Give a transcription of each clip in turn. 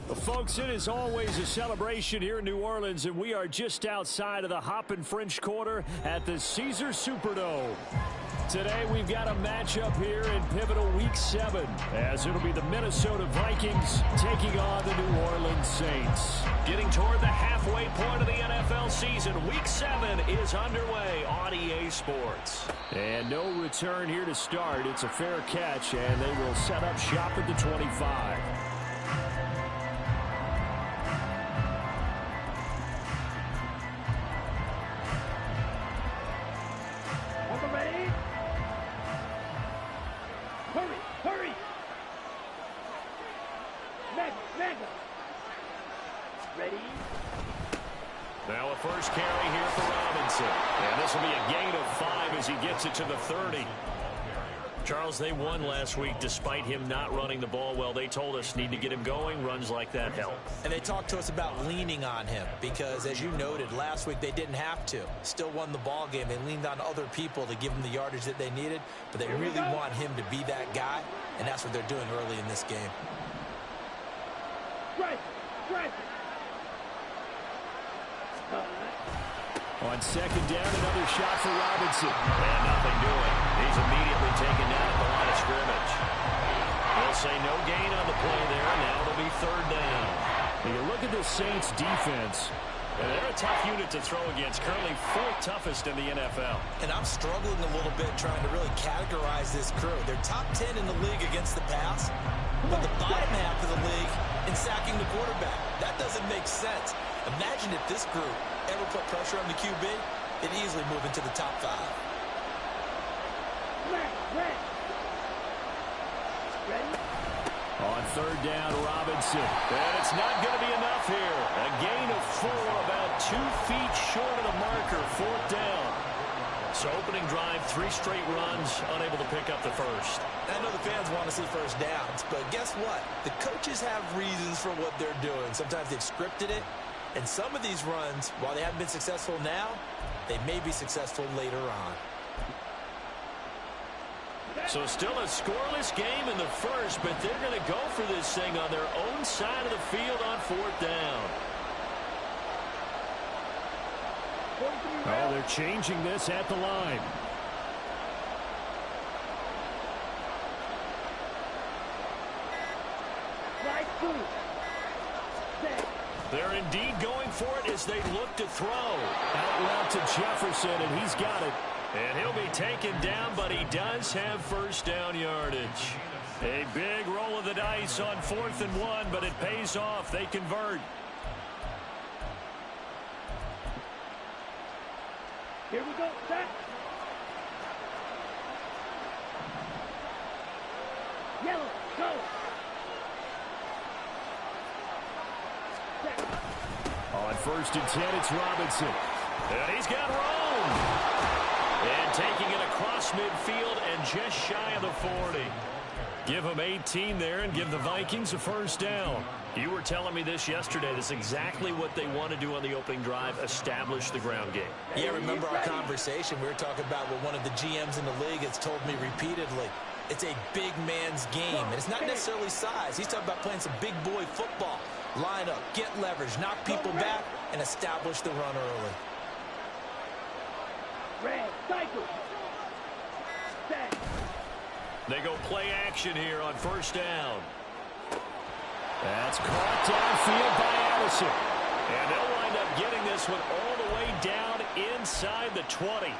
Well, folks, it is always a celebration here in New Orleans, and we are just outside of the Hoppin' French Quarter at the Caesars Superdome. Today, we've got a matchup here in pivotal Week 7, as it'll be the Minnesota Vikings taking on the New Orleans Saints. Getting toward the halfway point of the NFL season, Week 7 is underway on EA Sports. And no return here to start. It's a fair catch, and they will set up shop at the 25. Now a first carry here for Robinson. And this will be a gain of 5 as he gets it to the 30. Charles, they won last week despite him not running the ball well. They told us need to get him going. Runs like that help. And they talked to us about leaning on him because, as you noted, last week they didn't have to. Still won the ball game. They leaned on other people to give them the yardage that they needed, but they really want him to be that guy, and that's what they're doing early in this game. Right. On second down, another shot for Robinson. And nothing doing. He's immediately taken down at the line of scrimmage. They'll say no gain on the play there. Now it'll be third down. When you look at the Saints' defense, and they're a tough unit to throw against, currently 4th toughest in the NFL. And I'm struggling a little bit trying to really categorize this crew. They're top 10 in the league against the pass, but the bottom half of the league in sacking the quarterback. That doesn't make sense. Imagine if this group ever put pressure on the QB, they'd easily move into the top 5. On third down, Robinson. And it's not going to be enough here. A gain of 4, about 2 feet short of the marker, 4th down. So opening drive, 3 straight runs, unable to pick up the first. I know the fans want to see first downs, but guess what? The coaches have reasons for what they're doing. Sometimes they've scripted it, and some of these runs, while they haven't been successful now, they may be successful later on. So still a scoreless game in the first, but they're going to go for this thing on their own side of the field on 4th down. Oh, they're changing this at the line. They're indeed going for it as they look to throw. Out route to Jefferson, and he's got it. And he'll be taken down, but he does have first down yardage. A big roll of the dice on 4th and 1, but it pays off. They convert. Here we go, set. Yellow, go. Set. On 1st and 10, it's Robinson. And he's got room. And taking it across midfield and just shy of the 40. Give him 18 there and give the Vikings a first down. You were telling me this yesterday. This is exactly what they want to do on the opening drive, establish the ground game. Yeah, remember our conversation. We were talking about what one of the GMs in the league has told me repeatedly. It's a big man's game, and it's not necessarily size. He's talking about playing some big boy football. Line up, get leverage, knock people back, and establish the run early. Red, cycle. Set. They go play action here on first down. That's caught downfield by Addison. And they'll wind up getting this one all the way down inside the 20.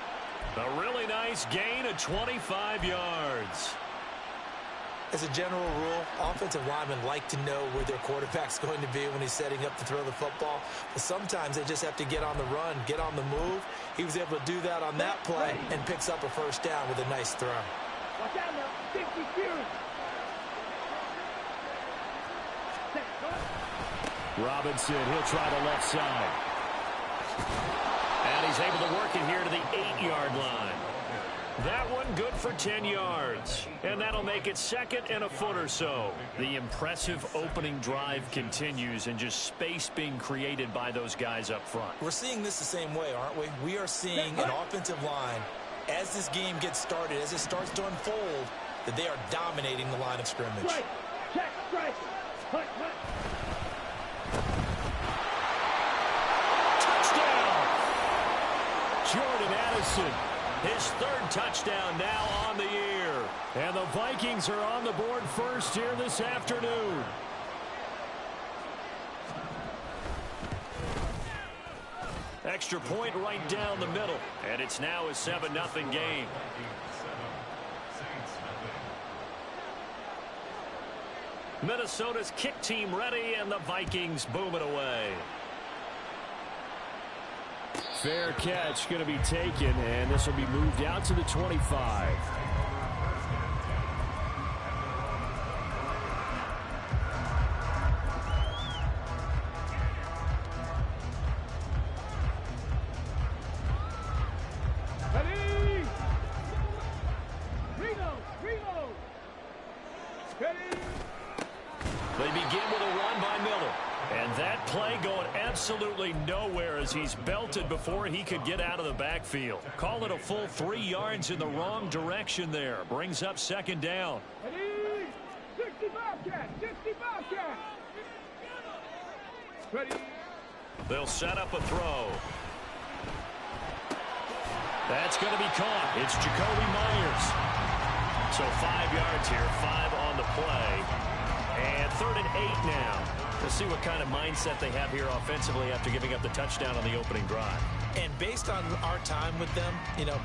A really nice gain of 25 yards. As a general rule, offensive linemen like to know where their quarterback's going to be when he's setting up to throw the football. But sometimes they just have to get on the run, get on the move. He was able to do that on that play and picks up a first down with a nice throw. Watch out now, 60 Fury. Robinson, he'll try the left side. And he's able to work it here to the 8-yard line. That one good for 10 yards. And that'll make it 2nd and a foot or so. The impressive opening drive continues and just space being created by those guys up front. We're seeing this the same way, aren't we? We are seeing an offensive line, as this game gets started, as it starts to unfold, that they are dominating the line of scrimmage. Strike, check, strike, hut, hut. Madison. His third touchdown now on the year. And the Vikings are on the board first here this afternoon. Extra point right down the middle. And it's now a 7-0 game. Minnesota's kick team ready, and the Vikings boom it away. Fair catch going to be taken, and this will be moved out to the 25. They begin with a run by Miller. And that play going absolutely nowhere as he's belted before he could get out of the backfield. Call it a full 3 yards in the wrong direction there. Brings up second down. 60 Bobcat! 60 Bobcat! Ready? They'll set up a throw. That's going to be caught. It's Jacoby Myers. So 5 yards here, 5 on the play. And 3rd and 8 now. We'll see what kind of mindset they have here offensively after giving up the touchdown on the opening drive. And based on our time with them,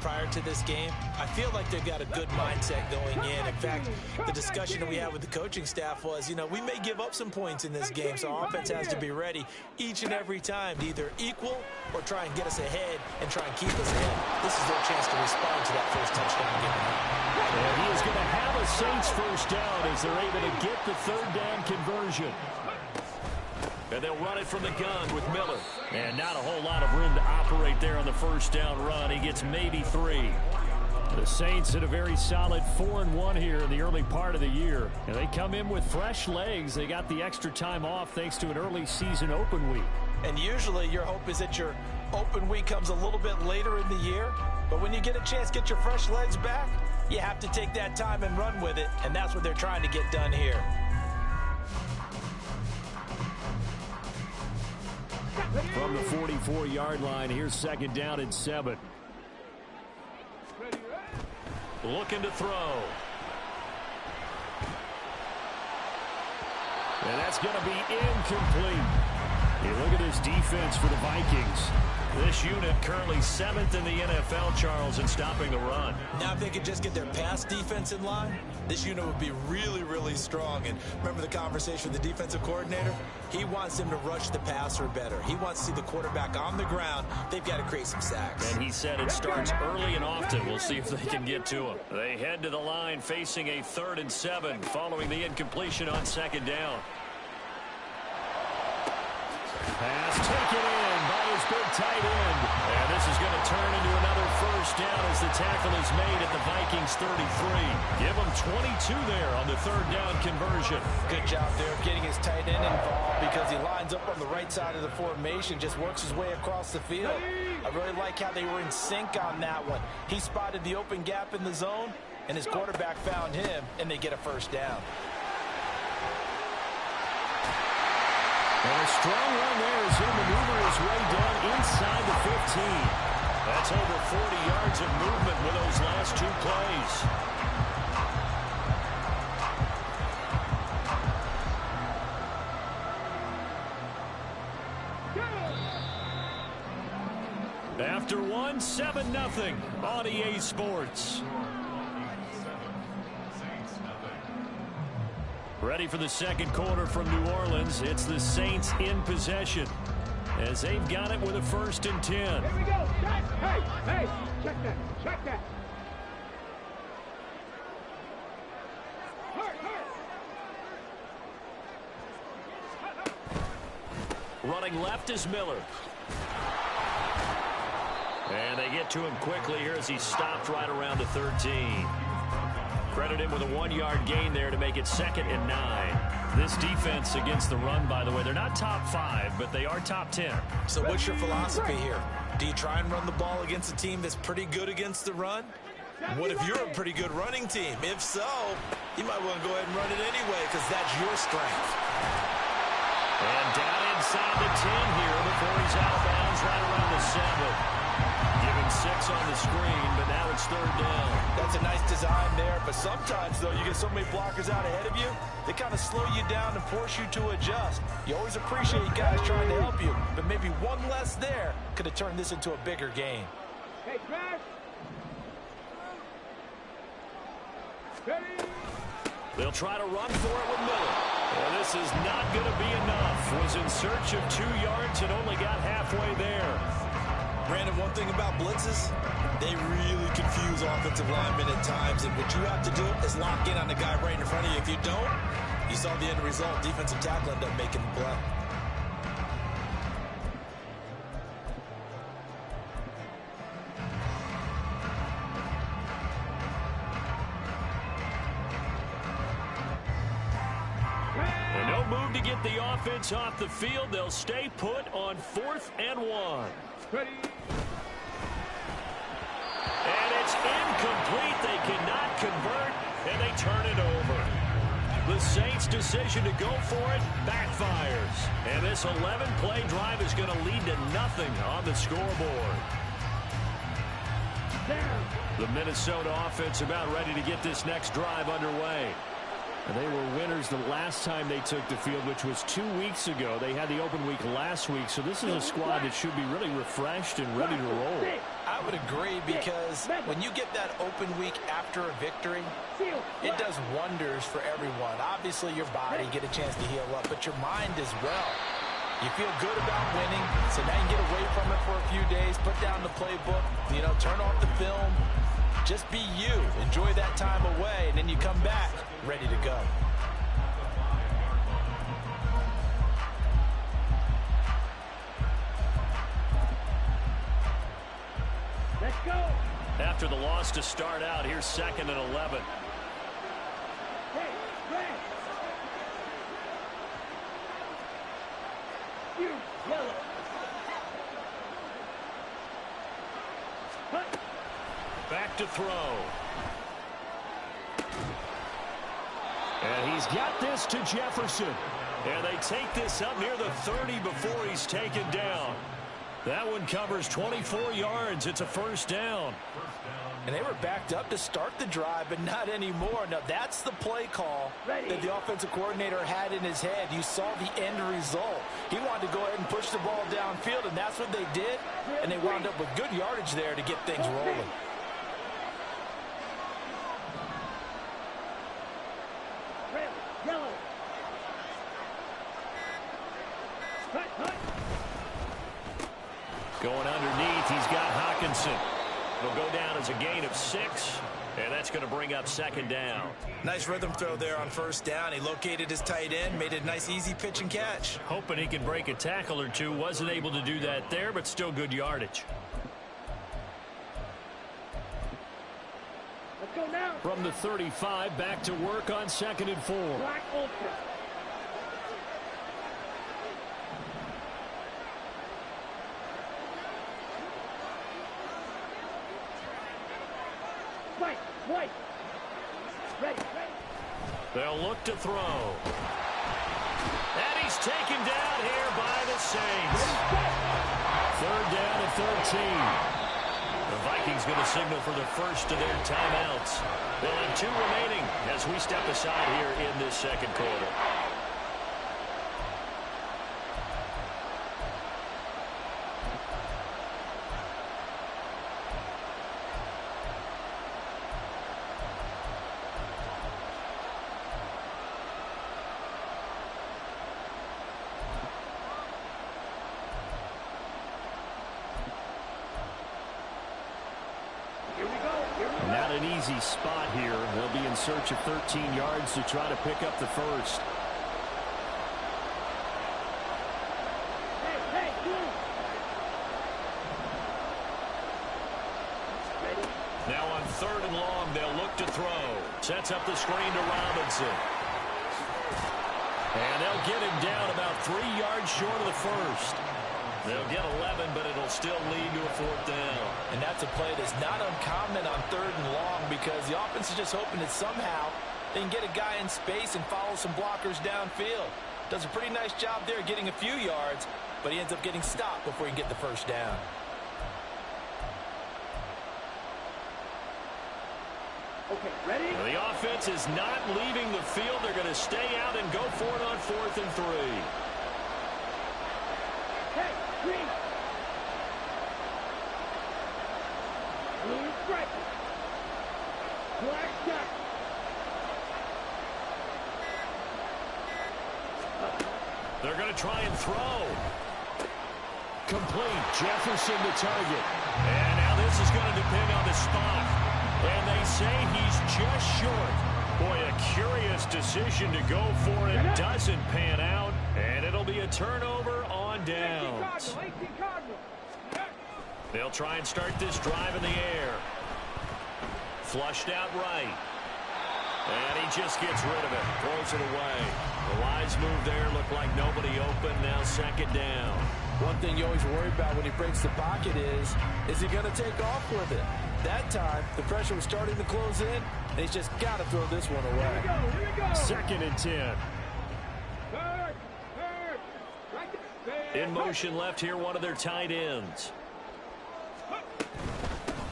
prior to this game, I feel like they've got a good mindset going in. In fact, the discussion that we had with the coaching staff was, we may give up some points in this game, so our offense has to be ready each and every time to either equal or try and get us ahead and try and keep us ahead. This is their chance to respond to that first touchdown given up. And he is going to have a Saints first down as they're able to get the 3rd down conversion. And they'll run it from the gun with Miller. And not a whole lot of room to operate there on the first down run. He gets maybe 3. The Saints had a very solid 4-1 here in the early part of the year. And they come in with fresh legs. They got the extra time off thanks to an early season open week. And usually your hope is that your open week comes a little bit later in the year. But when you get a chance to get your fresh legs back, you have to take that time and run with it. And that's what they're trying to get done here. From the 44-yard line, here's 2nd down and 7. Looking to throw. And that's going to be incomplete. You look at this defense for the Vikings. This unit currently 7th in the NFL, Charles, in stopping the run. Now, if they could just get their pass defense in line, this unit would be really, really strong. And remember the conversation with the defensive coordinator? He wants them to rush the passer better. He wants to see the quarterback on the ground. They've got to create some sacks. And he said it starts early and often. We'll see if they can get to him. They head to the line facing a 3rd and 7 following the incompletion on 2nd down. Pass taken in by his big tight end. And this is going to turn into another first down as the tackle is made at the Vikings 33. Give him 22 there on the 3rd down conversion. Good job there of getting his tight end involved because he lines up on the right side of the formation, just works his way across the field. I really like how they were in sync on that one. He spotted the open gap in the zone, and his quarterback found him, and they get a first down. And a strong run there as he maneuvered his way down inside the 15. That's over 40 yards of movement with those last 2 plays. After 1, 7-0 on EA Sports. Ready for the 2nd quarter from New Orleans. It's the Saints in possession as they've got it with a 1st and 10. Here we go. Hey, check that. Check that. Running left is Miller. And they get to him quickly here as he stopped right around the 13. Credit him with a 1-yard gain there to make it 2nd and 9. This defense against the run, by the way, they're not top 5, but they are top 10. So what's your philosophy here? Do you try and run the ball against a team that's pretty good against the run? What if you're a pretty good running team? If so, you might want to go ahead and run it anyway because that's your strength. And down inside the 10 here before he's out of bounds right around the 7. Give him 6 on the screen, but now it's 3rd down. That's a nice design there, but sometimes, though, you get so many blockers out ahead of you, they kind of slow you down and force you to adjust. You always appreciate guys trying to help you, but maybe one less there could have turned this into a bigger game. Hey, Trash! Ready? They'll try to run for it with Miller. Well, this is not going to be enough. Was in search of 2 yards and only got halfway there. Brandon, one thing about blitzes, they really confuse offensive linemen at times, and what you have to do is lock in on the guy right in front of you. If you don't, you saw the end result. Defensive tackle ended up making the play. And no move to get the offense off the field. They'll stay put on 4th and 1. Ready? And it's incomplete. They cannot convert, and they turn it over. The Saints' decision to go for it backfires. And this 11-play drive is going to lead to nothing on the scoreboard. The Minnesota offense about ready to get this next drive underway. And they were winners the last time they took the field, which was 2 weeks ago. They had the open week last week, so this is a squad that should be really refreshed and ready to roll. I would agree, because when you get that open week after a victory, it does wonders for everyone. Obviously, your body get a chance to heal up, but your mind as well. You feel good about winning, so now you get away from it for a few days, put down the playbook, turn off the film. Just be you. Enjoy that time away, and then you come back ready to go. Let's go! After the loss to start out, here's 2nd and 11. Hey, Trash! You, yellow! Hut! Back to throw. And he's got this to Jefferson. And they take this up near the 30 before he's taken down. That one covers 24 yards. It's a 1st down. And they were backed up to start the drive, but not anymore. Now, that's the play call that the offensive coordinator had in his head. You saw the end result. He wanted to go ahead and push the ball downfield, and that's what they did. And they wound up with good yardage there to get things rolling. Yellow! Hut, hut! Going underneath, he's got Hawkinson. It'll go down as a gain of 6, and that's going to bring up 2nd down. Nice rhythm throw there on 1st down. He located his tight end, made it a nice, easy pitch and catch. Hoping he can break a tackle or two. Wasn't able to do that there, but still good yardage. Let's go now! From the 35, back to work on 2nd and 4. Black Ultra! White! Ready! They'll look to throw. And he's taken down here by the Saints. 3rd down and 13. The Vikings going to signal for the first of their timeouts. They'll have 2 remaining as we step aside here in this 2nd quarter. Not an easy spot here. They'll be in search of 13 yards to try to pick up the first. Hey, Now on 3rd and long, they'll look to throw. Sets up the screen to Robinson. And they'll get him down about 3 yards short of the first. They'll get 11, but it'll still lead to a 4th down. And that's a play that's not uncommon on 3rd and long, because the offense is just hoping that somehow they can get a guy in space and follow some blockers downfield. Does a pretty nice job there getting a few yards, but he ends up getting stopped before he can get the 1st down. Okay, ready? The offense is not leaving the field. They're going to stay out and go for it on 4th and 3. Hey, green. Blue stripe. Black shot. They're going to try and throw. Complete. Jefferson the target. And now this is going to depend on the spot. And they say he's just short. Boy, a curious decision to go for it. Doesn't pan out. And it'll be a turnover on downs. They'll try and start this drive in the air. Flushed out right. And he just gets rid of it. Throws it away. The wise move there. Looked like nobody open. Now 2nd down. One thing you always worry about when he breaks the pocket is he going to take off with it? That time, the pressure was starting to close in, and he's just got to throw this one away. Here we go. 2nd and 10. In motion left here, one of their tight ends.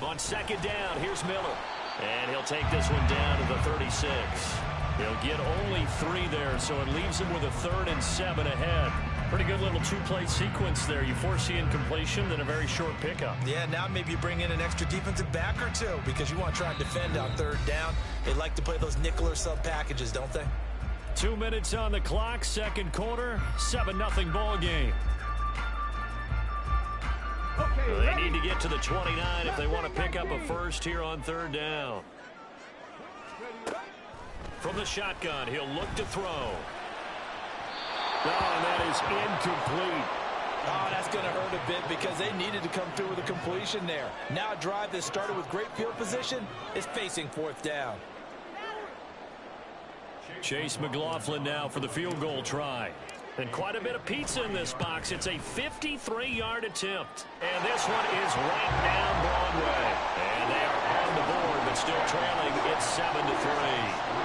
On 2nd down, here's Miller. And he'll take this one down to the 36. He'll get only 3 there, so it leaves him with a 3rd and 7 ahead. Pretty good little 2-play sequence there. You force the incompletion, then a very short pickup. Yeah, now maybe you bring in an extra defensive back or two because you want to try and defend on 3rd down. They like to play those nickel or sub packages, don't they? 2 minutes on the clock, 2nd quarter, 7-0 ball game. Okay, They need to get to the 29 if they want to pick up a first here on 3rd down. From the shotgun, he'll look to throw. Oh, and that is incomplete. Oh, that's going to hurt a bit because they needed to come through with a completion there. Now a drive that started with great field position is facing 4th down. Chase McLaughlin now for the field goal try. And quite a bit of pizza in this box. It's a 53-yard attempt. And this one is right down Broadway. And they are on the board, but still trailing. It's 7-3.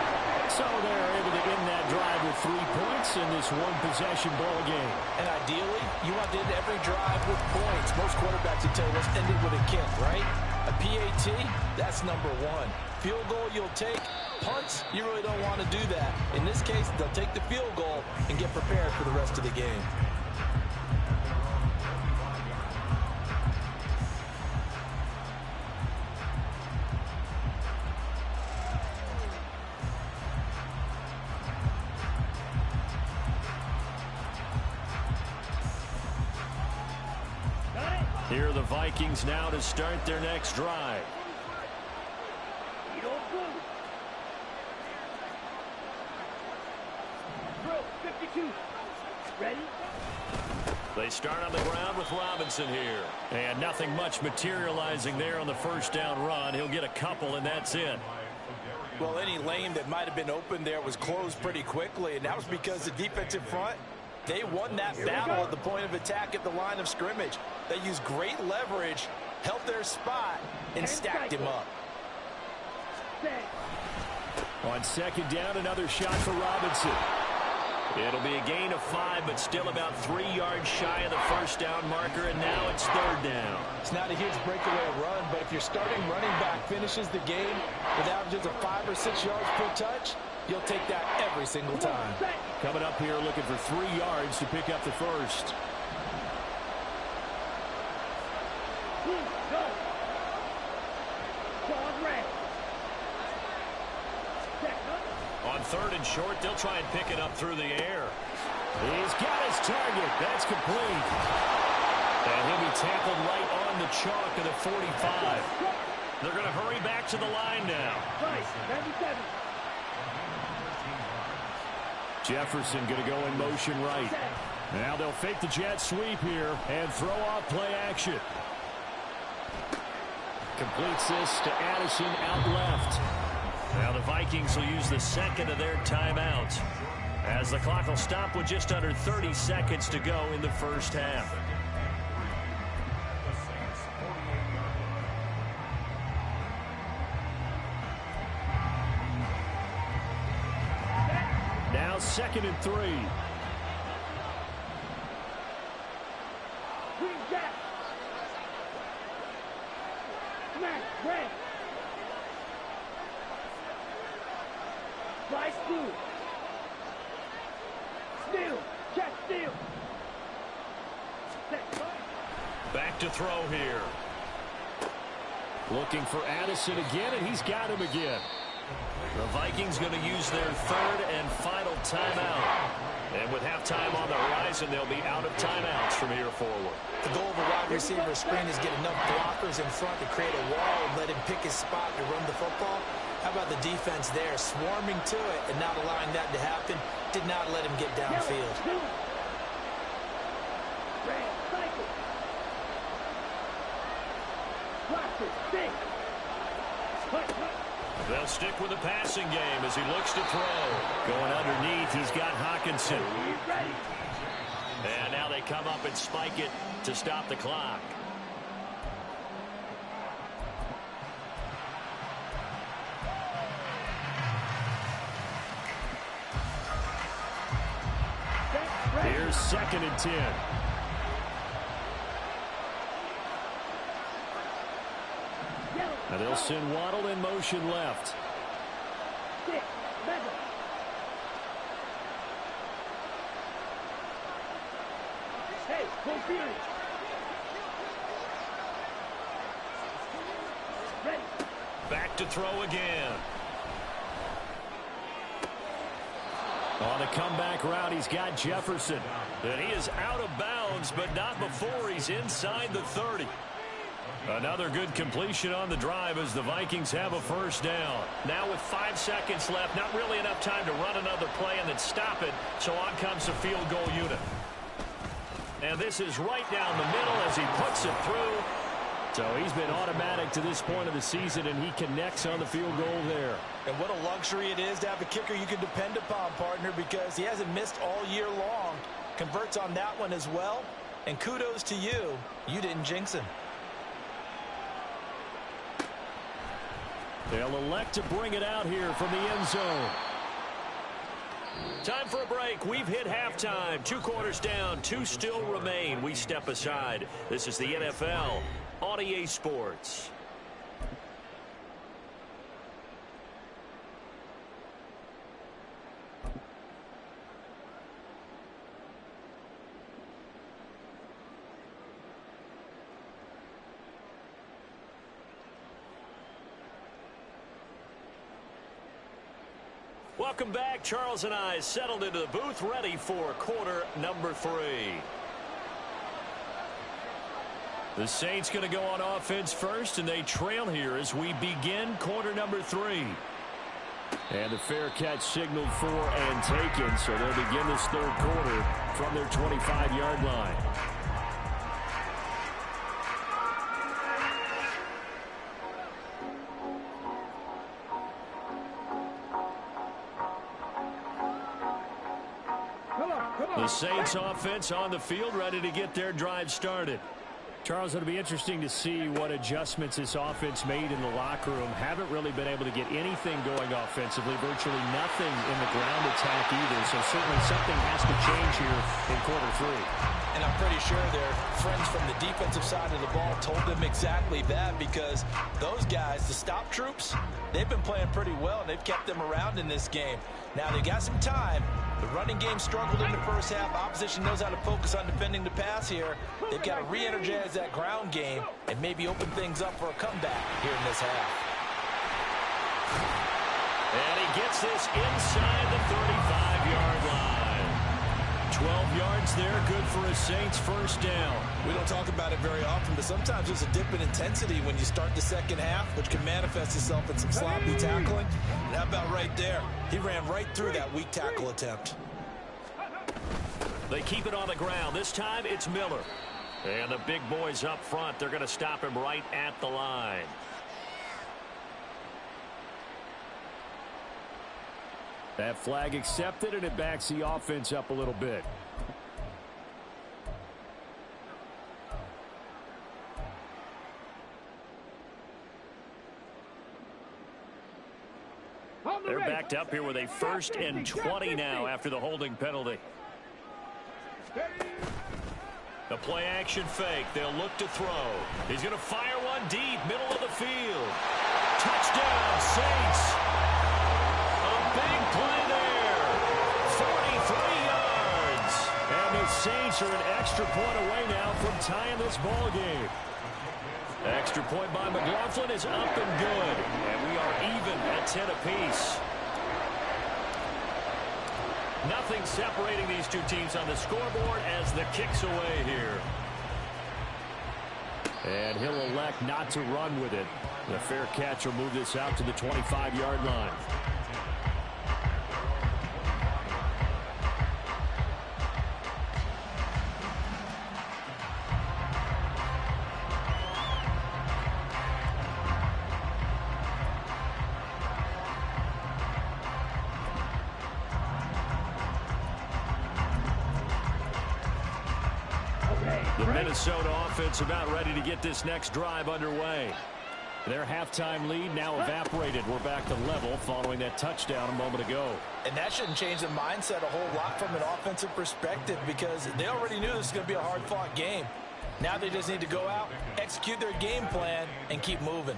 So they're able to end that drive with 3 points in this one-possession ball game. And ideally, you want to end every drive with points. Most quarterbacks would tell you, let's end it with a kick, right? A PAT, that's number 1. Field goal you'll take. Punts, you really don't want to do that. In this case, they'll take the field goal and get prepared for the rest of the game. Here are the Vikings now to start their next drive. Ready? They start on the ground with Robinson here. And nothing much materializing there on the 1st down run. He'll get a couple, and that's it. Well, any lane that might have been open there was closed pretty quickly, and that was because the defensive front, they won that battle at the point of attack at the line of scrimmage. They used great leverage, held their spot, and stacked him up. On 2nd down, another shot for Robinson. It'll be a gain of 5, but still about 3 yards shy of the 1st down marker, and now it's 3rd down. It's not a huge breakaway run, but if your starting running back finishes the game with averages of 5 or 6 yards per touch, you'll take that every single time. Coming up here looking for 3 yards to pick up the 1st. On 3rd and short, they'll try and pick it up through the air. He's got his target. That's complete. And he'll be tackled right on the chalk of the 45. They're going to hurry back to the line now. Jefferson going to go in motion right. Now they'll fake the jet sweep here and throw off play action. Completes this to Addison out left. Now the Vikings will use the 2nd of their timeouts as the clock will stop with just under 30 seconds to go in the 1st half. Now 2nd and 3. Slide through. Steal. Check steal. Back to throw here. Looking for Addison again, and he's got him again. The Vikings going to use their third and final timeout. And with halftime on the horizon, they'll be out of timeouts from here forward. The goal of a wide receiver screen is get enough blockers in front to create a wall and let him pick his spot to run the football. How about the defense there, swarming to it and not allowing that to happen? Did not let him get downfield. They'll stick with the passing game as he looks to throw. Going underneath, he's got Hawkinson. And now they come up and spike it to stop the clock. Here's 2nd and 10. And they'll send Waddle in motion left. Hey, go field. Ready. Back to throw again. On the comeback route, he's got Jefferson. And he is out of bounds, but not before he's inside the 30. Another good completion on the drive as the Vikings have a first down. Now with 5 seconds left, not really enough time to run another play and then stop it, so on comes the field goal unit. And this is right down the middle as he puts it through. So he's been automatic to this point of the season, and he connects on the field goal there. And what a luxury it is to have a kicker you can depend upon, partner, because he hasn't missed all year long. Converts on that one as well. And kudos to you. You didn't jinx him. They'll elect to bring it out here from the end zone. Time for a break. We've hit halftime. 2 quarters down. 2 still remain. We step aside. This is the NFL on EA Sports. Welcome back. Charles and I settled into the booth, ready for quarter number 3. The Saints going to go on offense first, and they trail here as we begin quarter number 3. And the fair catch signaled for and taken, so they'll begin this third quarter from their 25-yard line. The Saints offense on the field, ready to get their drive started. Charles, it'll be interesting to see what adjustments this offense made in the locker room. Haven't really been able to get anything going offensively, virtually nothing in the ground attack either. So certainly something has to change here in quarter 3. And I'm pretty sure their friends from the defensive side of the ball told them exactly that, because those guys, the stop troops, they've been playing pretty well, and they've kept them around in this game. Now they got some time. The running game struggled in the first half. Opposition knows how to focus on defending the pass here. They've got to re-energize that ground game and maybe open things up for a comeback here in this half. And he gets this inside the 35-yard line. 12 yards there, good for a Saints first down. We don't talk about it very often, but sometimes there's a dip in intensity when you start the second half, which can manifest itself in some sloppy tackling. And how about right there? He ran right through that weak tackle attempt. They keep it on the ground. This time it's Miller. And the big boys up front, they're going to stop him right at the line. That flag accepted, and it backs the offense up a little bit. They're backed up here with a 1st and 20 now after the holding penalty. The play action fake. They'll look to throw. He's going to fire one deep, middle of the field. Touchdown, Saints. A big play extra point away now from tying this ball game. Extra point by McLaughlin is up and good. And we are even at 10 apiece. Nothing separating these two teams on the scoreboard as the kick's away here. And he'll elect not to run with it. The fair catch will move this out to the 25-yard line. The Minnesota offense about ready to get this next drive underway. Their halftime lead now evaporated. We're back to level following that touchdown a moment ago. And that shouldn't change the mindset a whole lot from an offensive perspective because they already knew this was going to be a hard-fought game. Now they just need to go out, execute their game plan, and keep moving.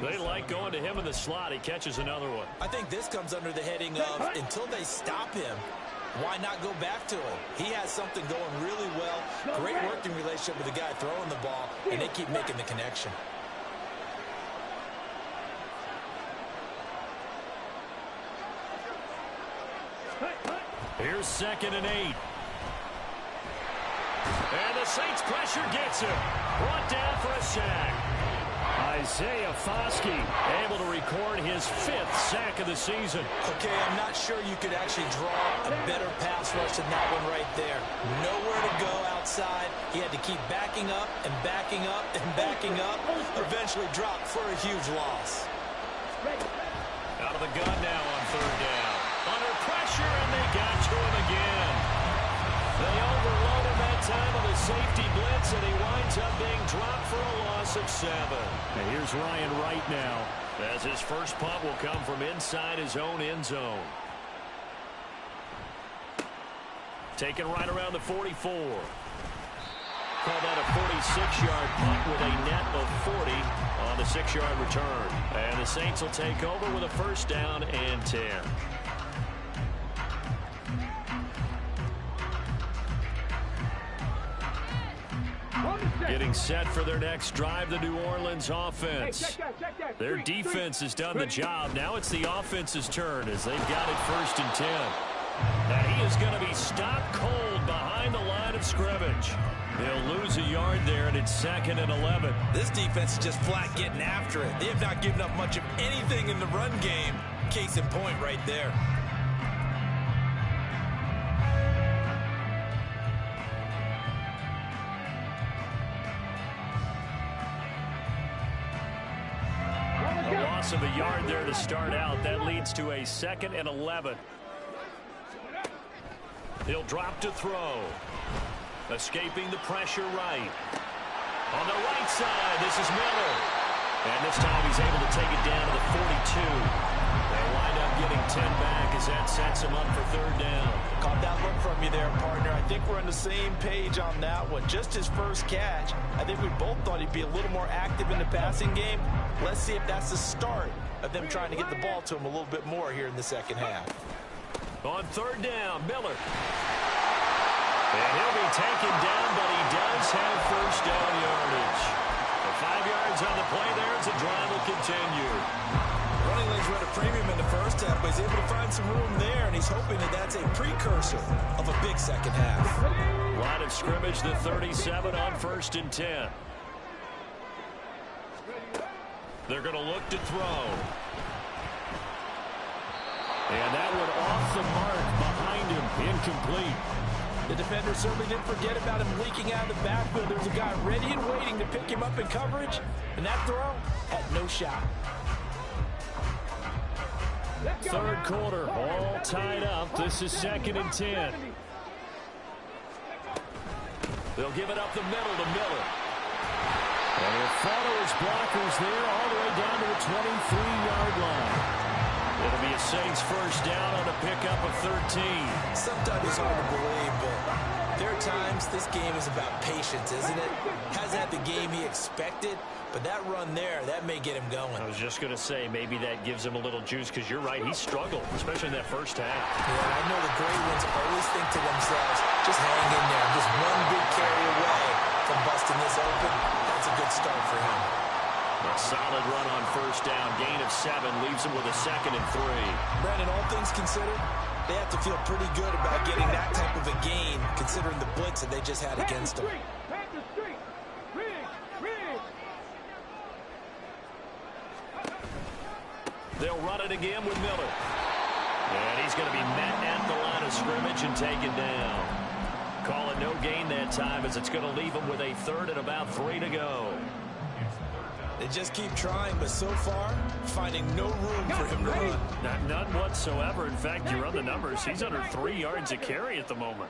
They like going to him in the slot. He catches another one. I think this comes under the heading of until they stop him, why not go back to him? He has something going really well. Great working relationship with the guy throwing the ball, and they keep making the connection. Here's 2nd and 8. And the Saints pressure gets him. Brought down for a sack. Isaiah Foskey able to record his 5th sack of the season. Okay, I'm not sure you could actually draw a better pass rush than that one right there. Nowhere to go outside. He had to keep backing up and backing up and backing up. Eventually dropped for a huge loss. Out of the gun now on 3rd down. Under pressure, and they got to him again. They overload him that time on the safety blitz, and he winds up being dropped for a loss of 7. And here's Ryan Wright now, as his first punt will come from inside his own end zone. Taken right around the 44. Call that a 46-yard punt with a net of 40 on the 6-yard return. And the Saints will take over with a 1st down and 10. Getting set for their next drive, the New Orleans offense. Their defense has done the job. Now it's the offense's turn as they've got it 1st and 10. And he is going to be stopped cold behind the line of scrimmage. They'll lose a yard there, and it's 2nd and 11. This defense is just flat getting after it. They have not given up much of anything in the run game. Case in point right there. A loss of a yard there to start out. That leads to a 2nd and 11. He'll drop to throw. Escaping the pressure right. On the right side, this is Miller. And this time he's able to take it down to the 42. They wind up getting 10 back as that sets him up for 3rd down. Caught that look from you there, partner. I think we're on the same page on that one. Just his first catch. I think we both thought he'd be a little more active in the passing game. Let's see if that's the start of them trying to get the ball to him a little bit more here in the second half. On 3rd down, Miller. And he'll be taken down, but he does have 1st down yardage. The 5 yards on the play there as the drive will continue. Running lanes were at a premium in the first half, but he's able to find some room there, and he's hoping that that's a precursor of a big second half. Line of scrimmage, the 37 on 1st and 10. They're going to look to throw. And that one off the mark behind him, incomplete. The defender certainly didn't forget about him leaking out of the backfield. There's a guy ready and waiting to pick him up in coverage, and that throw had no shot. 3rd quarter, all tied up. This is 2nd and 10. They'll give it up the middle to Miller. And he'll follow his blockers there all the way down to the 23-yard line. It'll be a Saints 1st down on a pickup of 13. Sometimes it's hard to believe, but there are sometimes this game is about patience, isn't it? Hasn't had the game he expected, but that run there, that may get him going. I was just going to say, maybe that gives him a little juice, because you're right, he struggled, especially in that first half. Yeah, I know the great ones always think to themselves, just hang in there. Just one big carry away from busting this open. That's a good start for him. A solid run on first down. Gain of 7 leaves him with a 2nd and 3. Brandon, all things considered, they have to feel pretty good about getting that type of a gain, considering the blitz that they just had against them. They'll run it again with Miller. And he's going to be met at the line of scrimmage and taken down. Call it no gain that time, as it's going to leave him with a 3rd and about 3 to go. They just keep trying, but so far, finding no room for him to run. None whatsoever. In fact, you run the numbers. He's under 3 yards a carry at the moment.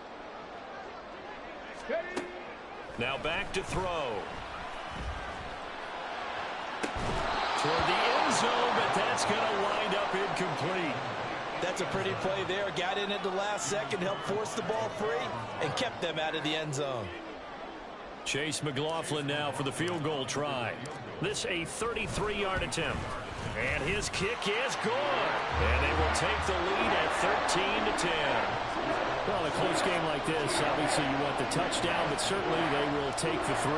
Now back to throw. Toward the end zone, but that's going to wind up incomplete. That's a pretty play there. Got in at the last second, helped force the ball free, and kept them out of the end zone. Chase McLaughlin now for the field goal try. This a 33-yard attempt. And his kick is good. And they will take the lead at 13-10. Well, a close game like this, obviously you want the touchdown, but certainly they will take the 3.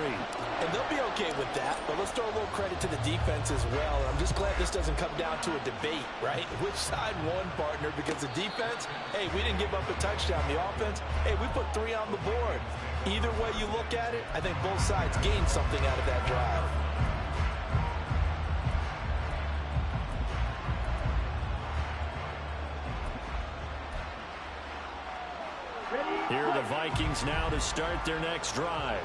And they'll be okay with that, but let's throw a little credit to the defense as well. I'm just glad this doesn't come down to a debate, right? Which side won, partner? Because the defense, hey, we didn't give up a touchdown. The offense, hey, we put 3 on the board. Either way you look at it, I think both sides gained something out of that drive. Here are the Vikings now to start their next drive.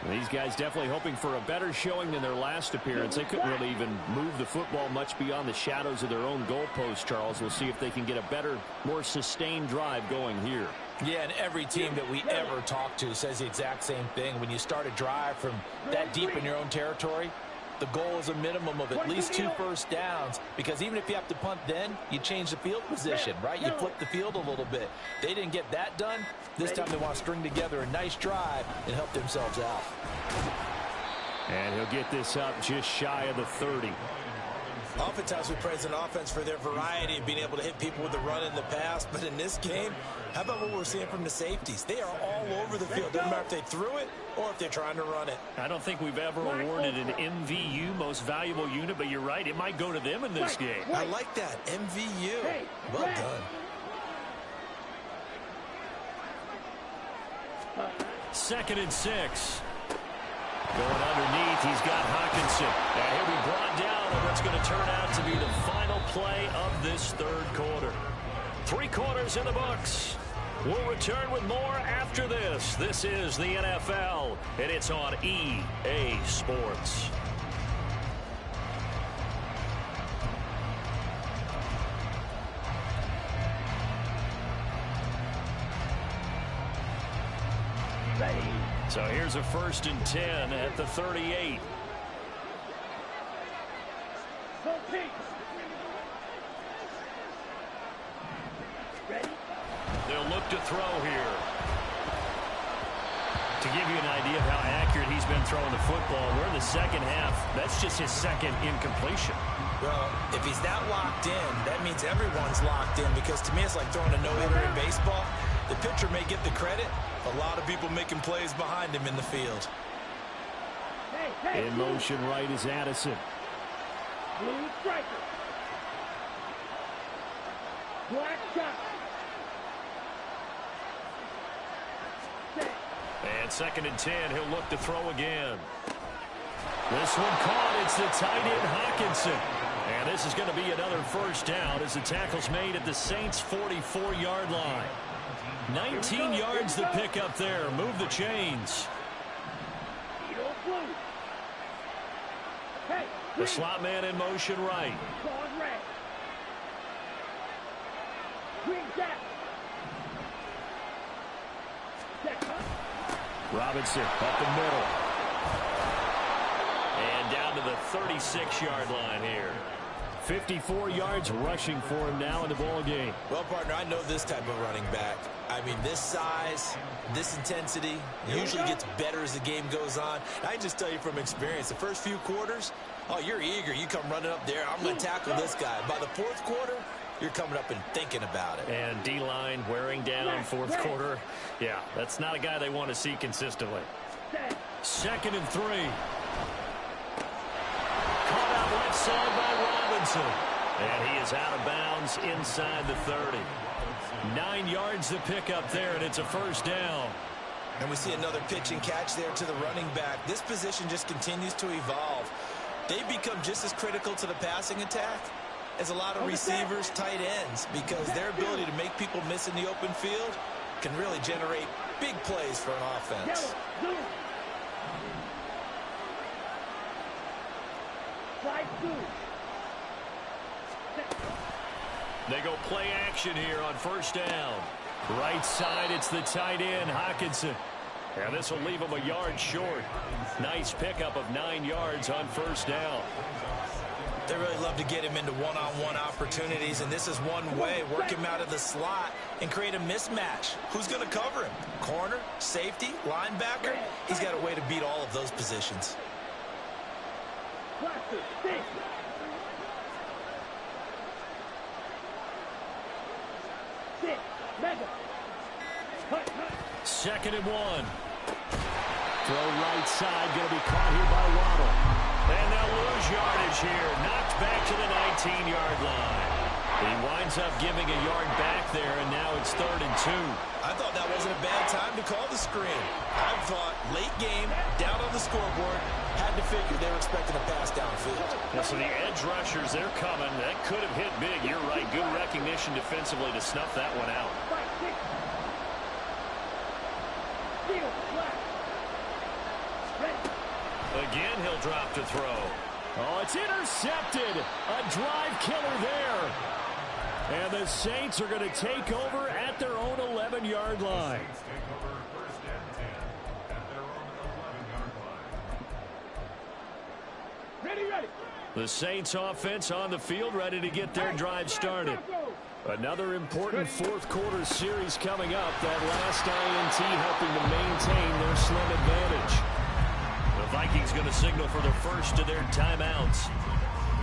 These guys definitely hoping for a better showing than their last appearance. They couldn't really even move the football much beyond the shadows of their own goalpost, Charles. We'll see if they can get a better, more sustained drive going here. Yeah, and every team that we ever talk to says the exact same thing. When you start a drive from that deep in your own territory, the goal is a minimum of at least 2 first downs, because even if you have to punt then, you change the field position, right? You flip the field a little bit. They didn't get that done. This time they want to string together a nice drive and help themselves out. And he'll get this up just shy of the 30. Oftentimes we praise an offense for their variety of being able to hit people with the run in the pass, but in this game, how about what we're seeing from the safeties? They are all over the field. Doesn't matter if they threw it or if they're trying to run it. I don't think we've ever awarded an MVU, most valuable unit, but you're right, it might go to them in this game. I like that, MVU. Well done. 2nd and 6. Going underneath, he's got Hawkinson. And he'll be brought down on what's going to turn out to be the final play of this 3rd quarter. 3 quarters in the books. We'll return with more after this. This is the NFL, and it's on EA Sports. So here's a 1st and 10 at the 38. They'll look to throw here. To give you an idea of how accurate he's been throwing the football, we're in the 2nd half. That's just his 2nd incompletion. Well, if he's that locked in, that means everyone's locked in, because to me it's like throwing a no-hitter in baseball. The pitcher may get the credit. A lot of people making plays behind him in the field. In motion right is Addison. Blue striker. Black shot. And 2nd and 10, he'll look to throw again. This one caught. It's the tight end Hawkinson. And this is going to be another 1st down as the tackle's made at the Saints' 44-yard line. 19 yards to pick up there. Move the chains. The slot man in motion right. Robinson up the middle. And down to the 36-yard line here. 54 yards rushing for him now in the ball game. Well, partner, I know this type of running back. I mean, this size, this intensity usually gets better as the game goes on. I can just tell you from experience, the first few quarters, oh, you're eager. You come running up there. I'm going to tackle this guy. By the fourth quarter, you're coming up and thinking about it. And D-line wearing down fourth quarter. Yeah, that's not a guy they want to see consistently. 2nd and 3. Caught out left side by Robinson. And he is out of bounds inside the 30. 9 yards to pick up there, and it's a first down. And we see another pitch and catch there to the running back. This position just continues to evolve. They become just as critical to the passing attack as a lot of receivers, tight ends, because their ability to make people miss in the open field can really generate big plays for an offense. They go play action here on first down. Right side, it's the tight end, Hockenson. And this will leave him a yard short. Nice pickup of 9 yards on first down. They really love to get him into one-on-one opportunities, and this is one way. Work him out of the slot and create a mismatch. Who's going to cover him? Corner, safety, linebacker? He's got a way to beat all of those positions. Second and 1. Throw right side, going to be caught here by Waddle. And they'll lose yardage here. Knocked back to the 19-yard line. He winds up giving a yard back there, and now it's 3rd and 2. I thought that wasn't a bad time to call the screen. I thought late game, down on the scoreboard, had to figure they were expecting a pass downfield. Yeah, so the edge rushers, they're coming. That could have hit big. You're right. Good recognition defensively to snuff that one out. Again, he'll drop to throw. Oh, it's intercepted. A drive killer there. And the Saints are going to take over at their own 11-yard line. Ready. The Saints offense on the field, ready to get their drive started. Another important fourth quarter series coming up. That last INT helping to maintain their slim advantage. The Vikings going to signal for the first of their timeouts.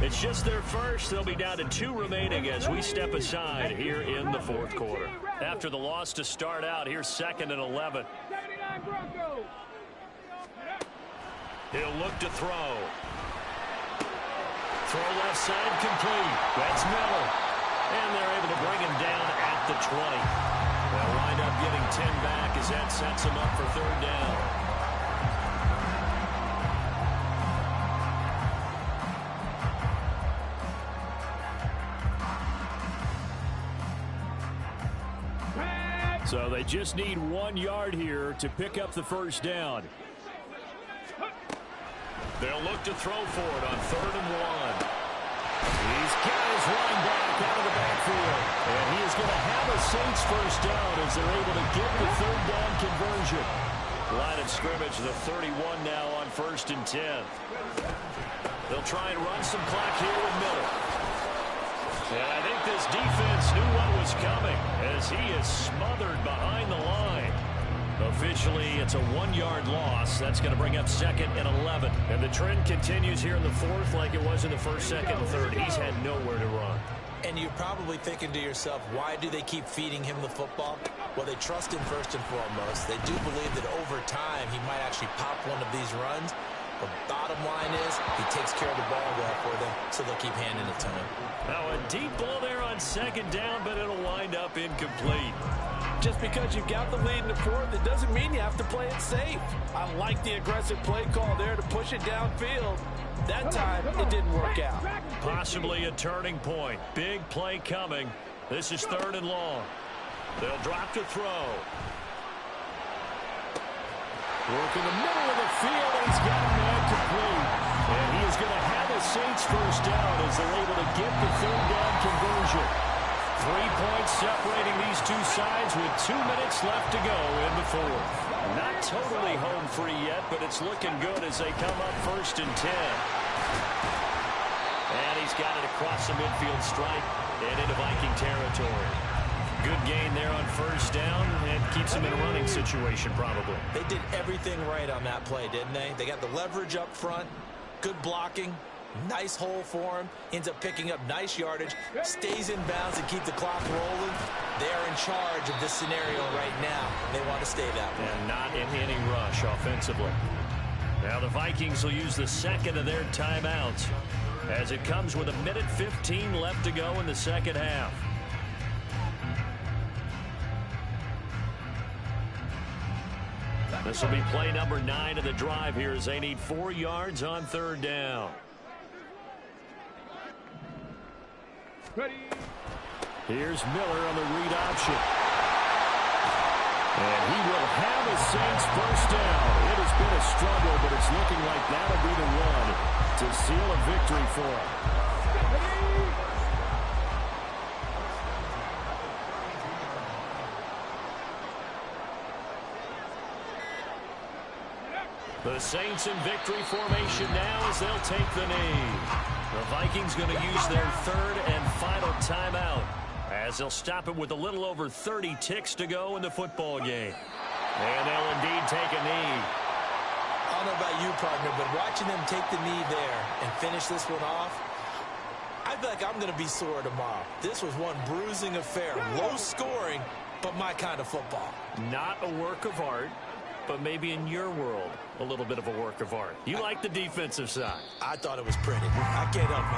It's just their first. They'll be down to 2 remaining as we step aside here in the fourth quarter. After the loss to start out, here's 2nd and 11. He'll look to throw. Throw left side complete. That's Miller. And they're able to bring him down at the 20. They'll wind up getting 10 back as that sets him up for 3rd down. So they just need 1 yard here to pick up the first down. They'll look to throw for it on 3rd and 1. He's got his running back out of the backfield. And he is going to have a Saints first down as they're able to get the 3rd down conversion. Line of scrimmage, the 31 now on 1st and 10. They'll try and run some clock here with Miller. And I think this defense knew what was coming as he is smothered behind the line. Officially, it's a 1-yard loss. That's going to bring up 2nd and 11. And the trend continues here in the 4th like it was in the 1st, 2nd, and 3rd. He's had nowhere to run. And you're probably thinking to yourself, why do they keep feeding him the football? Well, they trust him first and foremost. They do believe that over time he might actually pop one of these runs. The bottom line is he takes care of the ball well for them, so they'll keep handing it to him. Now a deep ball there on 2nd down, but it'll wind up incomplete. Just because you've got the lead in the 4th, it doesn't mean you have to play it safe. I like the aggressive play call there to push it downfield. That time, it didn't work out. Possibly a turning point. Big play coming. This is 3rd and long. They'll drop to throw. Work in the middle of the field, and he's got a man complete. And he is going to have a Saints first down as they're able to get the 3rd down conversion. 3 points separating these two sides with 2 minutes left to go in the 4th. Not totally home free yet, but it's looking good as they come up 1st and 10. And he he's got it across the midfield stripe and into Viking territory. Good gain there on first down, and keeps him in a running situation probably. They did everything right on that play, didn't they? They got the leverage up front, good blocking, nice hole for him, ends up picking up nice yardage, stays in bounds and keep the clock rolling. They're in charge of this scenario right now. They want to stay that way. And not in any rush offensively. Now the Vikings will use the second of their timeouts as it comes with 1:15 left to go in the second half. This will be play number 9 of the drive here as they need 4 yards on third down. Ready. Here's Miller on the read option. And he will have a Saints first down. It has been a struggle, but it's looking like that'll be the run to seal a victory for him. The Saints in victory formation now as they'll take the knee. The Vikings going to use their third and final timeout as they'll stop it with a little over 30 ticks to go in the football game. And they'll indeed take a knee. I don't know about you, partner, but watching them take the knee there and finish this one off, I feel like I'm going to be sore tomorrow. This was one bruising affair. Low scoring, but my kind of football. Not a work of art, but maybe in your world, a little bit of a work of art. You like the defensive side. I thought it was pretty. I can't help myself.